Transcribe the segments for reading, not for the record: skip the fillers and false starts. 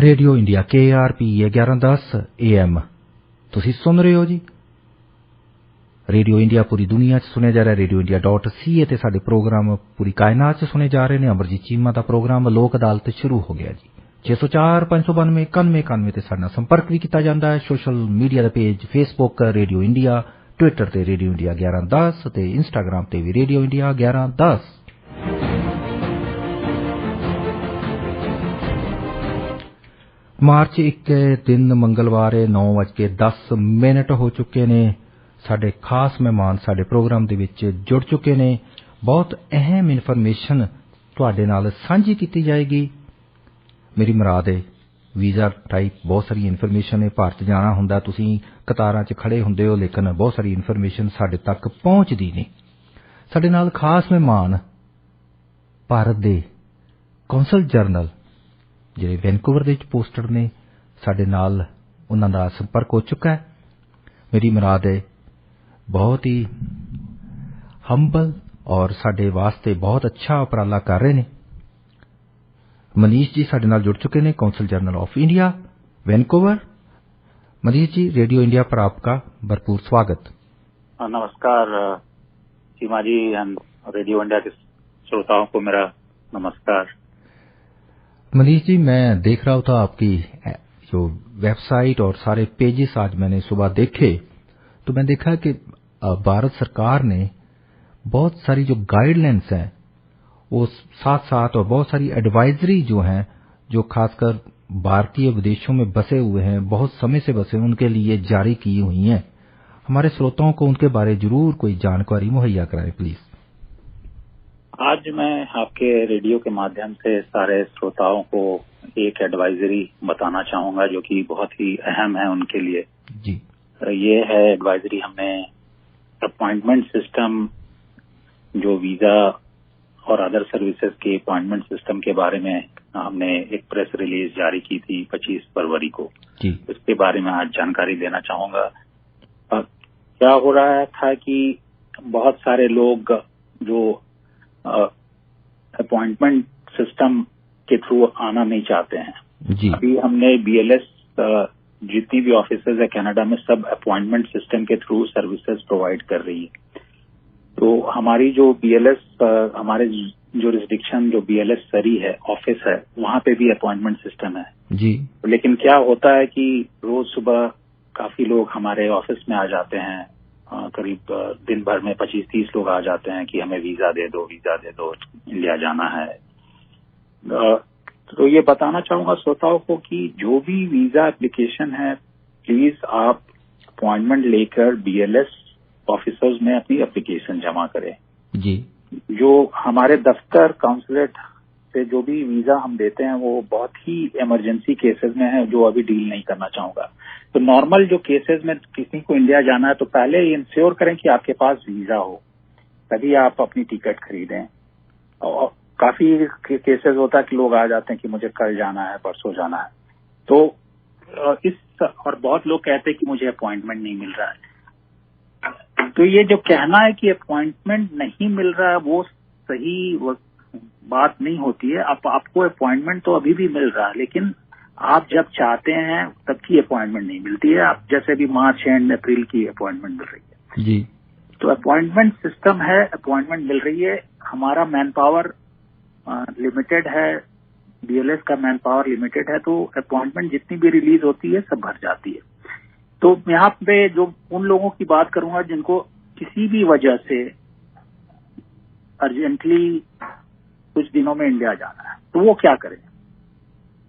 Radio India KRP 1110 AM ਤੁਸੀਂ ਸੁਣ ਰਹੇ ਹੋ ਜੀ। रेडियो इंडिया पूरी दुनिया च सुने जा रहा है। रेडियो इंडिया.ca ते साडे प्रोग्राम पूरी कायनात च सुने जा रहे हैं। अमरजीत चीमा दा प्रोग्राम लोक अदालत शुरू हो गया जी। 604 592 91 ते साडे नाल संपर्क भी किया जाता है। सोशल मीडिया दा page Facebook radio India, Twitter ते रेडियो इंडिया 1110 ते इंस्टाग्राम ते भी रेडियो इंडिया 1110। मार्च 1 दिन मंगलवार 9:10 हो चुके ने। साडे खास मेहमान साडे प्रोग्राम दे विच जुड़ चुके ने। बहुत अहम इन्फॉर्मेशन तुहाडे नाल सांझी कीती जाएगी। मेरी मुराद है वीज़ा टाइप बहुत सारी इन्फॉर्मेशन है। भारत जाना हुंदा तुसीं कतारां च खड़े हुंदे हो, लेकिन बहुत सारी इन्फॉर्मेशन साडे तक पहुंचदी नहीं। साडे नाल खास मेहमान भारत दे कौंसल जनरल ਜਿਹੜੇ ਵੈਨਕੂਵਰ ਦੇ ਵਿੱਚ ਪੋਸਟਡ ਨੇ, ਸਾਡੇ ਨਾਲ ਉਹਨਾਂ ਦਾ ਸੰਪਰਕ ਹੋ ਚੁੱਕਾ ਹੈ। ਮੇਰੀ ਮੁਰਾਦ ਹੈ ਬਹੁਤ ਹੀ ਹੰਬਲ ਔਰ ਸਾਡੇ ਵਾਸਤੇ ਬਹੁਤ ਅੱਛਾ ਉਪਰਾਲਾ ਕਰ ਰਹੇ ਨੇ। मनीष जी ਸਾਡੇ ਨਾਲ जुड़ चुके हैं, consul general of India Vancouver. Manish ji, radio India पर आपका भरपूर स्वागत। नमस्कार सीमा जी, रेडियो इंडिया के श्रोताओं को मेरा नमस्कार। मनीष जी, मैं देख रहा था आपकी जो वेबसाइट और सारे पेजेस आज मैंने सुबह देखे, तो मैं देखा कि भारत सरकार ने बहुत सारी जो गाइडलाइंस हैं वो साथ साथ और बहुत सारी एडवाइजरी जो हैं, जो खासकर भारतीय विदेशों में बसे हुए हैं, बहुत समय से बसे उनके लिए जारी की हुई हैं। हमारे श्रोताओं को उनके बारे जरूर कोई जानकारी मुहैया कराएं प्लीज। आज मैं आपके रेडियो के माध्यम से सारे श्रोताओं को एक एडवाइजरी बताना चाहूंगा जो कि बहुत ही अहम है उनके लिए जी। ये है एडवाइजरी, हमने अपॉइंटमेंट सिस्टम जो वीजा और अदर सर्विसेज के अपॉइंटमेंट सिस्टम के बारे में हमने एक प्रेस रिलीज जारी की थी 25 फरवरी को जी। उसके बारे में आज जानकारी देना चाहूंगा। क्या हो रहा था कि बहुत सारे लोग जो अपॉइंटमेंट सिस्टम के थ्रू आना नहीं चाहते हैं जी। अभी हमने BLS जितनी भी ऑफिसेज है कनाडा में सब अपॉइंटमेंट सिस्टम के थ्रू सर्विसेज प्रोवाइड कर रही है। तो हमारी जो BLS हमारे जुरिस्डिक्शन जो BLS सरी है ऑफिस है वहां पे भी अपॉइंटमेंट सिस्टम है जी। लेकिन क्या होता है कि रोज सुबह काफी लोग हमारे ऑफिस में आ जाते हैं, करीब दिन भर में 25-30 लोग आ जाते हैं कि हमें वीजा दे दो इंडिया जाना है। तो ये बताना चाहूंगा श्रोताओं को कि जो भी वीजा एप्लीकेशन है प्लीज आप अपॉइंटमेंट लेकर BLS ऑफिसर्स में अपनी एप्लीकेशन जमा करें जी। जो हमारे दफ्तर काउंसलेट से जो भी वीजा हम देते हैं वो बहुत ही इमरजेंसी केसेस में है जो अभी डील नहीं करना चाहूंगा। तो नॉर्मल जो केसेस में किसी को इंडिया जाना है तो पहले इंश्योर करें कि आपके पास वीजा हो, तभी आप अपनी टिकट खरीदें। और काफी केसेस होता है कि लोग आ जाते हैं कि मुझे कल जाना है, परसों जाना है, तो और बहुत लोग कहते हैं कि मुझे अपॉइंटमेंट नहीं मिल रहा है। तो ये जो कहना है कि अपॉइंटमेंट नहीं मिल रहा है वो सही बात नहीं होती है। आपको अपॉइंटमेंट तो अभी भी मिल रहा है, लेकिन आप जब चाहते हैं तब की अपॉइंटमेंट नहीं मिलती है। आप जैसे भी मार्च एंड अप्रैल की अपॉइंटमेंट मिल रही है जी। तो अपॉइंटमेंट सिस्टम है, अपॉइंटमेंट मिल रही है। हमारा मैन पावर लिमिटेड है, BLS का मैन पावर लिमिटेड है, तो अपॉइंटमेंट जितनी भी रिलीज होती है सब भर जाती है। तो यहाँ पे जो उन लोगों की बात करूंगा जिनको किसी भी वजह से अर्जेंटली कुछ दिनों में इंडिया जाना है तो वो क्या करें।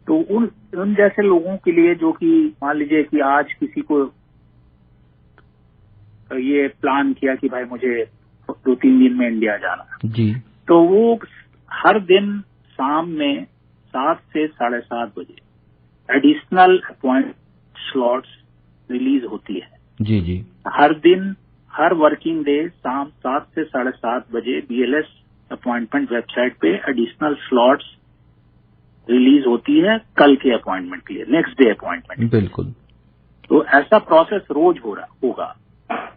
तो उन जैसे लोगों के लिए जो कि मान लीजिए कि आज किसी को ये प्लान किया कि भाई मुझे 2-3 दिन में इंडिया जाना है जी, तो वो हर दिन शाम में 7 से 7:30 बजे एडिशनल अपॉइंटमेंट स्लॉट्स रिलीज होती है जी जी। हर दिन हर वर्किंग डे शाम 7 से 7:30 बजे BLS अपॉइंटमेंट वेबसाइट पे एडिशनल स्लॉट्स रिलीज होती है कल के अपॉइंटमेंट के लिए, नेक्स्ट डे अपॉइंटमेंट। बिल्कुल। तो ऐसा प्रोसेस रोज हो रहा होगा।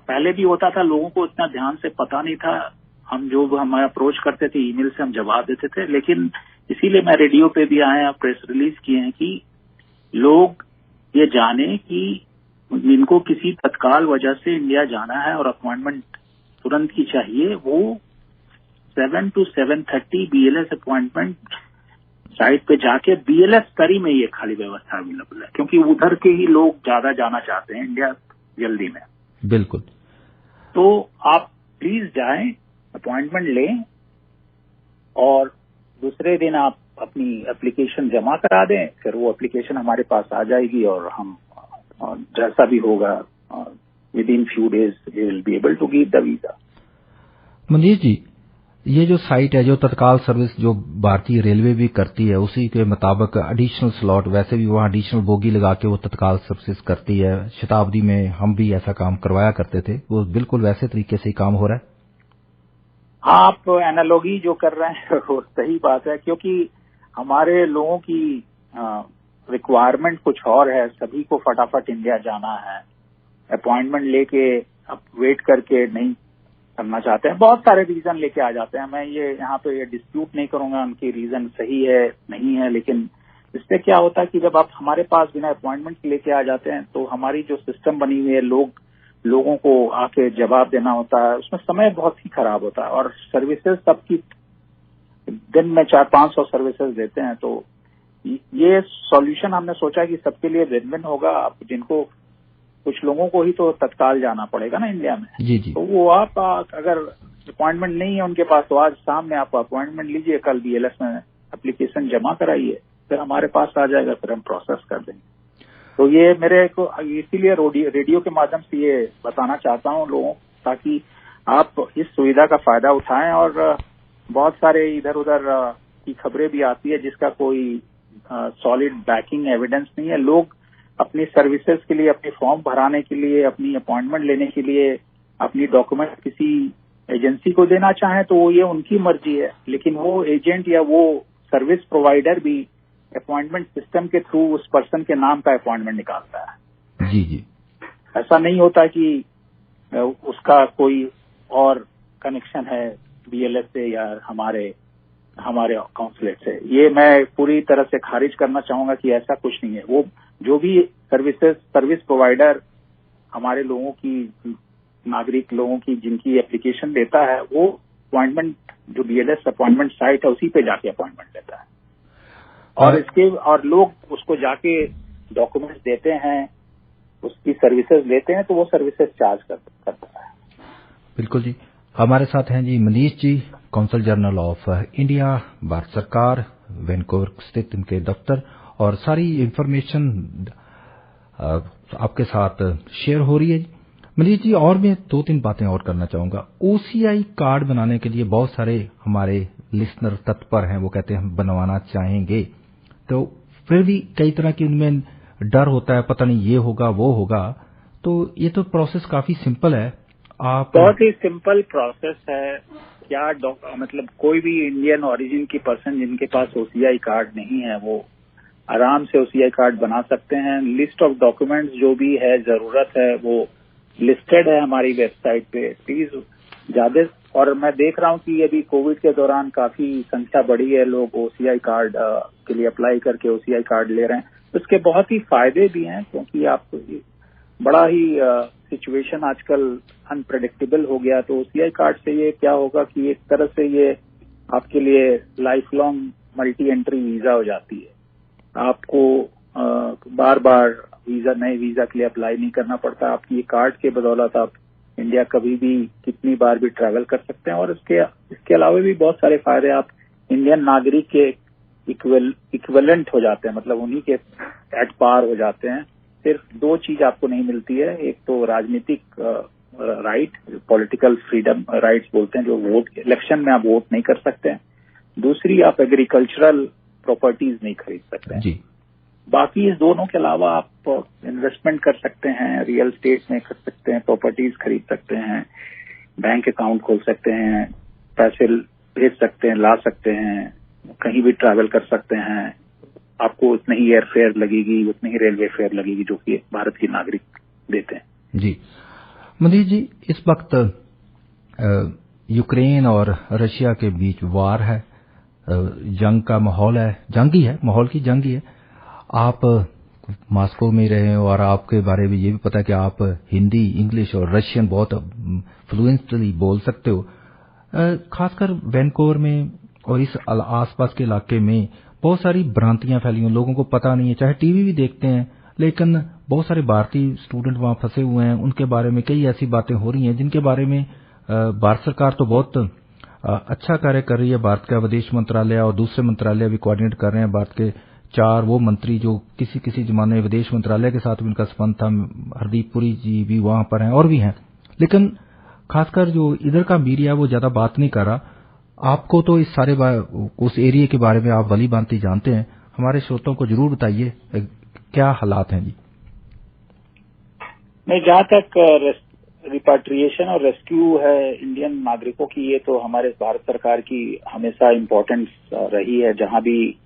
पहले भी होता था, लोगों को इतना ध्यान से पता नहीं था। हम अप्रोच करते थे, ईमेल से हम जवाब देते थे, लेकिन इसीलिए मैं रेडियो पे भी आया, प्रेस रिलीज किए हैं कि लोग ये जाने कि जिनको किसी तत्काल वजह से इंडिया जाना है और अपॉइंटमेंट तुरंत की चाहिए, वो 7 to 7:30 BLS अपॉइंटमेंट साइट पे जाके BLS तरी में ये खाली व्यवस्था अवेलेबल है, क्योंकि उधर के ही लोग ज्यादा जाना चाहते हैं इंडिया जल्दी में। बिल्कुल। तो आप प्लीज जाएं, अपॉइंटमेंट लें और दूसरे दिन आप अपनी एप्लीकेशन जमा करा दें। फिर वो एप्लीकेशन हमारे पास आ जाएगी और हम जैसा भी होगा within few days we will be able to give the visa. Manish ji, ये जो साइट है, जो तत्काल सर्विस जो भारतीय रेलवे भी करती है, उसी के मुताबिक एडिशनल स्लॉट, वैसे भी वहाँ एडिशनल बोगी लगा के वो तत्काल सर्विस करती है। शताब्दी में हम भी ऐसा काम करवाया करते थे, वो बिल्कुल वैसे तरीके से ही काम हो रहा है। आप एनालॉजी जो कर रहे हैं वो सही बात है, क्योंकि हमारे लोगों की रिक्वायरमेंट कुछ और है। सभी को फटाफट इंडिया जाना है, अपॉइंटमेंट लेके अब वेट करके नहीं करना चाहते हैं। बहुत सारे रीजन लेके आ जाते हैं। मैं ये यहाँ पे ये डिस्प्यूट नहीं करूंगा उनकी रीजन सही है नहीं है, लेकिन इससे क्या होता है कि जब आप हमारे पास बिना अपॉइंटमेंट लेके आ जाते हैं तो हमारी जो सिस्टम बनी हुई है, लोगों को आके जवाब देना होता है, उसमें समय बहुत ही खराब होता है। और सर्विसेज सबकी दिन में 400-500 सर्विसेज देते हैं। तो ये सॉल्यूशन हमने सोचा कि सबके लिए विन विन होगा। आप जिनको कुछ लोगों को ही तो तत्काल जाना पड़ेगा ना इंडिया में, जी जी। तो वो आप अगर अपॉइंटमेंट नहीं है उनके पास तो आज शाम में आप अपॉइंटमेंट लीजिए, कल BLS में एप्लीकेशन जमा कराइए, फिर हमारे पास आ जाएगा, फिर हम प्रोसेस कर देंगे। तो ये मेरे को इसीलिए रेडियो के माध्यम से ये बताना चाहता हूँ लोगों, ताकि आप इस सुविधा का फायदा उठाएं। और बहुत सारे इधर उधर की खबरें भी आती है जिसका कोई सॉलिड बैकिंग एविडेंस नहीं है। लोग अपनी सर्विसेज के लिए, अपनी फॉर्म भराने के लिए, अपनी अपॉइंटमेंट लेने के लिए अपनी डॉक्यूमेंट किसी एजेंसी को देना चाहें तो ये उनकी मर्जी है, लेकिन वो एजेंट या वो सर्विस प्रोवाइडर भी अपॉइंटमेंट सिस्टम के थ्रू उस पर्सन के नाम का अपॉइंटमेंट निकालता है। जी जी। ऐसा नहीं होता कि उसका कोई और कनेक्शन है BLS से या हमारे काउंसलेट से। ये मैं पूरी तरह से खारिज करना चाहूंगा कि ऐसा कुछ नहीं है। वो जो भी सर्विस प्रोवाइडर हमारे लोगों की, नागरिक लोगों की जिनकी एप्लीकेशन देता है, वो अपॉइंटमेंट जो BLS अपॉइंटमेंट साइट है उसी पे जाके अपॉइंटमेंट लेता है। और लोग उसको जाके डॉक्यूमेंट्स देते हैं, उसकी सर्विसेज लेते हैं, तो वो सर्विसेज चार्ज करता है। बिल्कुल जी। हमारे साथ हैं जी Manish ji, consul general of India, Bharat सरकार, वैनकूवर स्थित इनके दफ्तर, और सारी इंफॉर्मेशन आपके साथ शेयर हो रही है। मनीष जी, और मैं 2-3 बातें और करना चाहूंगा। OCI कार्ड बनाने के लिए बहुत सारे हमारे लिसनर तत्पर हैं, वो कहते हैं हम बनवाना चाहेंगे, तो फिर भी कई तरह की उनमें डर होता है, पता नहीं ये होगा वो होगा। तो ये तो प्रोसेस काफी सिंपल है। आप बहुत ही सिंपल प्रोसेस है। क्या मतलब कोई भी इंडियन ओरिजिन की पर्सन जिनके पास OCI कार्ड नहीं है वो आराम से OCI कार्ड बना सकते हैं। लिस्ट ऑफ डॉक्यूमेंट्स जो भी है जरूरत है वो लिस्टेड है हमारी वेबसाइट पे। प्लीज ज्यादा, और मैं देख रहा हूँ कि अभी कोविड के दौरान काफी संख्या बढ़ी है, लोग OCI कार्ड के लिए अप्लाई करके OCI कार्ड ले रहे हैं। उसके बहुत ही फायदे भी हैं, क्योंकि आप बड़ा ही सिचुएशन आजकल अनप्रेडिक्टेबल हो गया। तो OCI कार्ड से ये क्या होगा कि एक तरह से ये आपके लिए life long multi entry visa हो जाती है। आपको बार बार नए वीजा के लिए अप्लाई नहीं करना पड़ता। आपकी ये कार्ड के बदौलत आप इंडिया कभी भी कितनी बार भी ट्रैवल कर सकते हैं। और इसके अलावा भी बहुत सारे फायदे, आप इंडियन नागरिक के इक्विवेलेंट हो जाते हैं, मतलब उन्हीं के एट पार हो जाते हैं। सिर्फ 2 चीज आपको नहीं मिलती है, एक तो राजनीतिक राइट, पॉलिटिकल फ्रीडम राइट्स बोलते हैं, जो वोट इलेक्शन में आप वोट नहीं कर सकते हैं। दूसरी, आप एग्रीकल्चरल प्रॉपर्टीज नहीं खरीद सकते हैं जी। बाकी इस दोनों के अलावा आप इन्वेस्टमेंट कर सकते हैं, रियल स्टेट में कर सकते हैं, प्रॉपर्टीज खरीद सकते हैं, बैंक अकाउंट खोल सकते हैं, पैसे भेज सकते हैं, ला सकते हैं, कहीं भी ट्रैवल कर सकते हैं। आपको उतनी ही एयर फेयर लगेगी, उतनी ही रेलवे फेयर लगेगी जो कि भारत के नागरिक देते हैं। जी मनीष जी, इस वक्त यूक्रेन और रशिया के बीच वार है, जंग का माहौल है, माहौल की जंग ही है। आप मॉस्को में रहे हैं और आपके बारे में ये भी पता है कि आप हिंदी, इंग्लिश और रशियन बहुत फ्लुएंटली बोल सकते हो। खासकर वैनकूवर में और इस आसपास के इलाके में बहुत सारी भ्रांतियां फैली हैं, लोगों को पता नहीं है, चाहे टीवी भी देखते हैं, लेकिन बहुत सारे भारतीय स्टूडेंट वहां फंसे हुए हैं, उनके बारे में कई ऐसी बातें हो रही हैं जिनके बारे में भारत सरकार तो बहुत अच्छा कार्य कर रही है। भारत का विदेश मंत्रालय और दूसरे मंत्रालय भी कोऑर्डिनेट कर रहे हैं। भारत के 4 वो मंत्री जो किसी जमाने में विदेश मंत्रालय के साथ भी उनका संबंध था, हरदीप पुरी जी भी वहां पर हैं और भी हैं, लेकिन खासकर जो इधर का मीडिया वो ज्यादा बात नहीं कर रहा। आपको तो इस सारे उस एरिया के बारे में आप भली भांति जानते हैं, हमारे श्रोताओं को जरूर बताइए क्या हालात हैं जी। नहीं, जहां तक रिपाट्रिएशन और रेस्क्यू है इंडियन नागरिकों की, ये तो हमारे भारत सरकार की हमेशा इम्पोर्टेंस रही है। जहां भी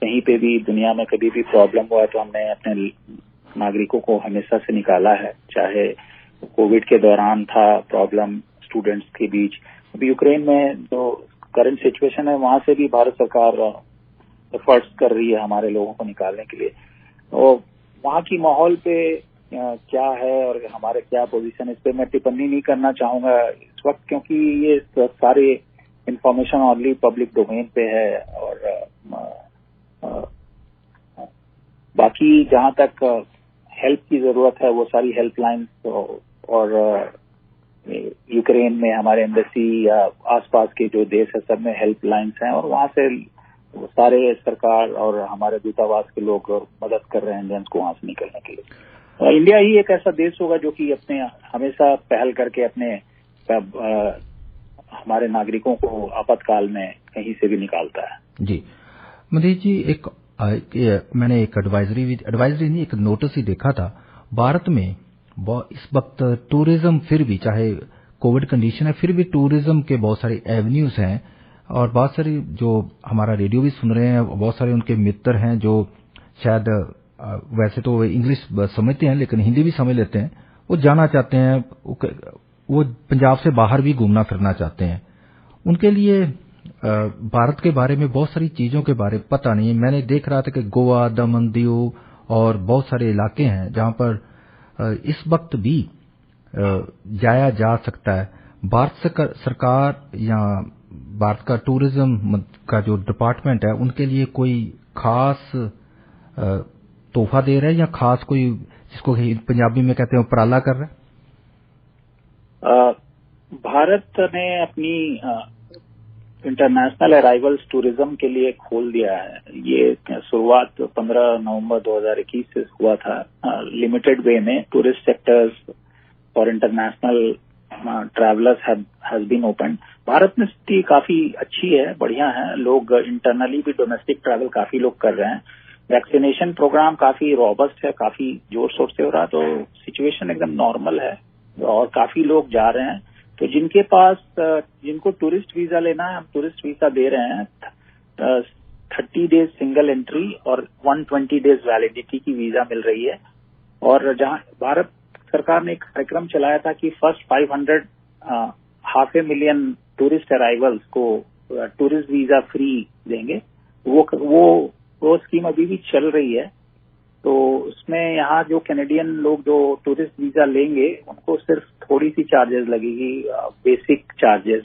कहीं पे भी दुनिया में कभी भी प्रॉब्लम हुआ है तो हमने अपने नागरिकों को हमेशा से निकाला है। चाहे कोविड के दौरान था प्रॉब्लम स्टूडेंट्स के बीच, अभी यूक्रेन में जो करंट सिचुएशन है वहां से भी भारत सरकार एफर्ट्स कर रही है हमारे लोगों को निकालने के लिए। और वहां की माहौल पे क्या है और हमारे क्या पोजीशन, इस पे मैं टिप्पणी नहीं करना चाहूंगा इस वक्त, क्योंकि ये सारे इंफॉर्मेशन ऑनली पब्लिक डोमेन पे है। और बाकी जहां तक हेल्प की जरूरत है वो सारी हेल्पलाइंस और यूक्रेन में हमारे एम्बेसी या आसपास के जो देश है सब में हेल्पलाइंस हैं और वहां से सारे सरकार और हमारे दूतावास के लोग मदद कर रहे हैं इंडियंस को वहां से निकलने के लिए। इंडिया ही एक ऐसा देश होगा जो कि अपने हमेशा पहल करके अपने हमारे नागरिकों को आपातकाल में कहीं से भी निकालता है। जी मनीष जी, मैंने एक एडवाइजरी नहीं, एक नोटिस ही देखा था। भारत में इस वक्त टूरिज्म, फिर भी चाहे कोविड कंडीशन है फिर भी टूरिज्म के बहुत सारे एवेन्यूज हैं और बहुत सारी जो हमारा रेडियो भी सुन रहे हैं, बहुत सारे उनके मित्र हैं जो शायद वैसे तो इंग्लिश समझते हैं लेकिन हिंदी भी समझ लेते हैं, वो जाना चाहते हैं, वो पंजाब से बाहर भी घूमना फिरना चाहते हैं। उनके लिए भारत के बारे में बहुत सारी चीजों के बारे में पता नहीं है। मैंने देख रहा था कि गोवा, दमन, दीव और बहुत सारे इलाके हैं जहां पर इस वक्त भी जाया जा सकता है। भारत सरकार या भारत का टूरिज्म का जो डिपार्टमेंट है उनके लिए कोई खास तोहफा दे रहा है या खास कोई, जिसको पंजाबी में कहते हैं, उपराला कर रहा है? भारत ने अपनी इंटरनेशनल अराइवल्स टूरिज्म के लिए खोल दिया है। ये शुरुआत 15 नवंबर 2021 से हुआ था। लिमिटेड वे में टूरिस्ट सेक्टर्स और international travellers has been open. Bharat में स्थिति काफी अच्छी है, बढ़िया है। लोग इंटरनली भी डोमेस्टिक ट्रैवल काफी लोग कर रहे हैं। वैक्सीनेशन प्रोग्राम काफी रॉबस्ट है, काफी जोर शोर से हो रहा, तो सिचुएशन एकदम नॉर्मल है और काफी लोग जा रहे हैं। तो जिनके पास, जिनको टूरिस्ट वीजा लेना है, हम टूरिस्ट वीजा दे रहे हैं। 30 डेज सिंगल एंट्री और 120 डेज वैलिडिटी की वीजा मिल रही है। और जहां भारत सरकार ने एक कार्यक्रम चलाया था कि फर्स्ट 500,000 टूरिस्ट अराइवल्स को टूरिस्ट वीजा फ्री देंगे, वो स्कीम अभी भी चल रही है। तो उसमें यहाँ जो कैनेडियन लोग जो टूरिस्ट वीजा लेंगे उनको सिर्फ थोड़ी सी चार्जेस लगेगी, बेसिक चार्जेस,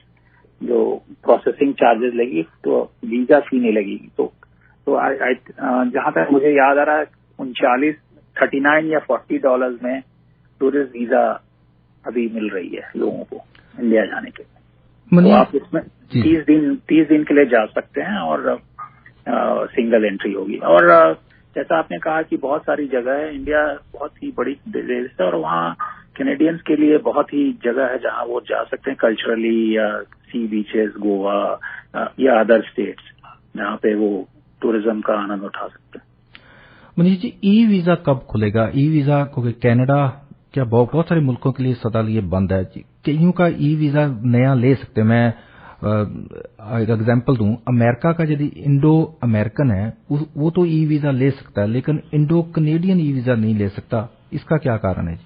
जो प्रोसेसिंग चार्जेस लगेगी, तो वीजा फी नहीं लगेगी। तो जहां तक मुझे याद आ रहा है 39 या $40 में टूरिस्ट वीजा अभी मिल रही है लोगों को इंडिया जाने के लिए। तो आप इसमें 30 दिन के लिए जा सकते हैं और सिंगल एंट्री होगी। और जैसा आपने कहा कि बहुत सारी जगह है, इंडिया बहुत ही बड़ी देश है और वहाँ कैनेडियंस के लिए बहुत ही जगह है जहाँ वो जा सकते हैं कल्चरली, या सी बीचेस, गोवा या अदर स्टेट्स जहाँ पे वो टूरिज्म का आनंद उठा सकते हैं। मनीष जी, ई वीजा कब खुलेगा? ई वीजा क्योंकि कनाडा क्या बहुत सारे मुल्कों के लिए सदा लिए बंद है, कईयों का ई वीजा नया ले सकते हैं। मैं एक एग्जांपल दूं, अमेरिका का यदि इंडो अमेरिकन है वो तो ई वीजा ले सकता है, लेकिन इंडो कनेडियन ई वीजा नहीं ले सकता। इसका क्या कारण है जी?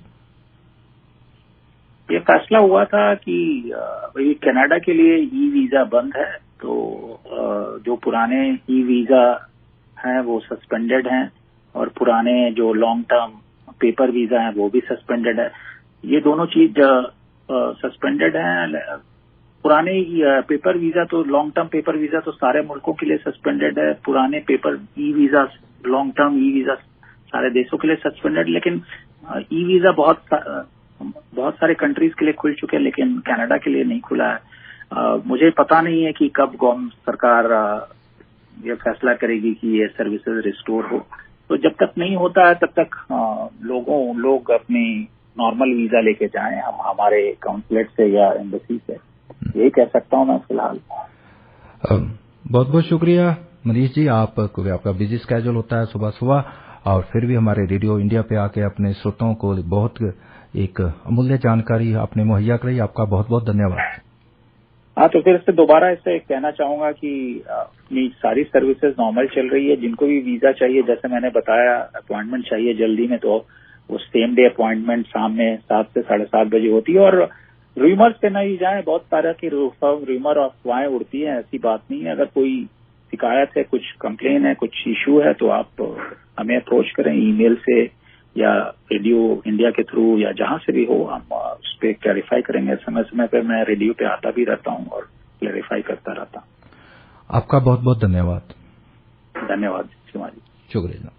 ये फैसला हुआ था कि भाई कनाडा के लिए ई वीजा बंद है, तो जो पुराने ई वीजा हैं वो सस्पेंडेड हैं और पुराने जो लॉन्ग टर्म पेपर वीजा है वो भी सस्पेंडेड है। ये दोनों चीज सस्पेंडेड है। पुराने पेपर वीजा तो लॉन्ग टर्म पेपर वीजा तो सारे मुल्कों के लिए सस्पेंडेड है। पुराने paper e visa long term e visa सारे देशों के लिए सस्पेंडेड। लेकिन ई वीजा बहुत सारे कंट्रीज के लिए खुल चुके हैं, लेकिन कनाडा के लिए नहीं खुला है। मुझे पता नहीं है कि कब गवर्नमेंट सरकार ये फैसला करेगी कि ये सर्विसेज रिस्टोर हो। तो जब तक नहीं होता है तब तक लोग अपनी नॉर्मल वीजा लेके जाएं, हम हमारे काउंसलेट से या एम्बेसी से। यही कह सकता हूं मैं फिलहाल। बहुत बहुत शुक्रिया मनीष जी। आपका बिजी स्केड्यूल होता है सुबह सुबह, और फिर भी हमारे रेडियो इंडिया पे आके अपने श्रोताओं को बहुत एक अमूल्य जानकारी आपने मुहैया कराई। आपका बहुत बहुत धन्यवाद। हाँ, तो फिर इससे दोबारा इससे कहना चाहूंगा कि अपनी सारी सर्विसेज नॉर्मल चल रही है। जिनको भी वीजा चाहिए, जैसे मैंने बताया, अपॉइंटमेंट चाहिए जल्दी में, तो वो सेम डे अपॉइंटमेंट शाम में 7 से 7:30 बजे होती है। और रूमर्स पे नहीं जाए, बहुत सारा की रूमर अफवाहें उड़ती है, ऐसी बात नहीं है। अगर कोई शिकायत है, कुछ कंप्लेन है, कुछ इशू है, तो आप हमें अप्रोच करें ईमेल से या रेडियो इंडिया के थ्रू या जहां से भी हो, हम उस पर क्लैरिफाई करेंगे। समय समय पर मैं रेडियो पे आता भी रहता हूं और क्लैरिफाई करता रहता हूं। आपका बहुत बहुत धन्यवाद। धन्यवाद शिवा जी। शुक्रिया।